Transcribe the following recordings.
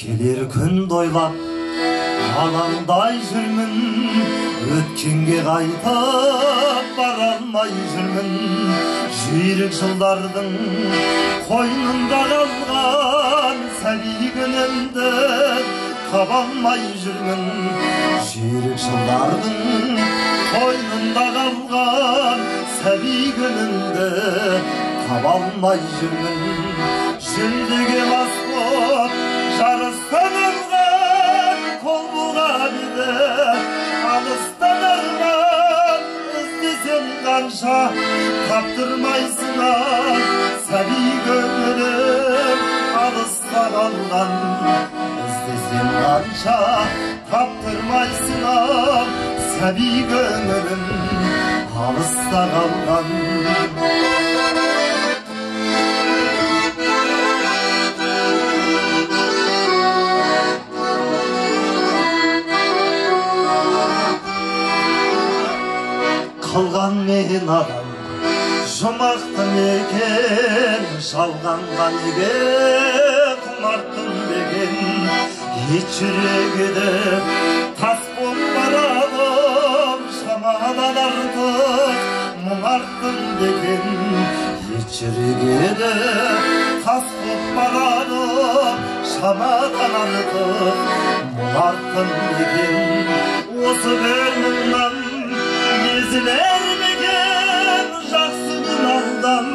Gelir gün doylap alаңдай жүрмін, өткенге қайтып бара алмай жүрмін. Жүйрік жылдардың қойнында қалған сәби күнімді таба алмай жүрмін. Жүйрік жылдардың қойнында қалған сәби күнімді таба алмай жүрмін. Жүлдеге лас боп жарыстан алған қол бұлған еді, алыстан арман іздесең қанша таптырмайсың-ай сәби көңілім алыста қалған. Іздесең қанша таптырмайсың-ай сәби көңілім алыста қалған. Қалған мен адам жұмақты мекен, жалғанға неге құмарттым деген. Ет жүрегі де тас боп барадым, шамадан артық мұңарттым деген. Ет жүрегі де тас боп барадым, шамадан артық мұңарттым деген. Осы бөлімнен Geziler meken жақсы күн алдан,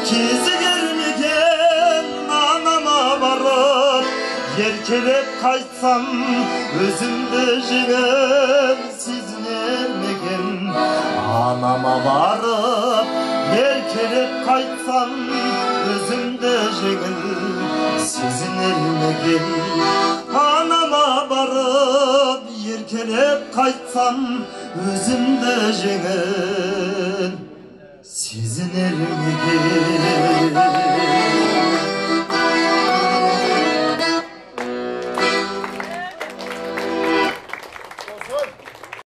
кезі келмеген анама барып, еркелеп қайтсам өзімді жеңіл сезінер мекен. Анама барып, еркелеп қайтсам өзімді жеңіл сезінер мекен. Анама барып, еркелеп қайтсам өзімді жеңіл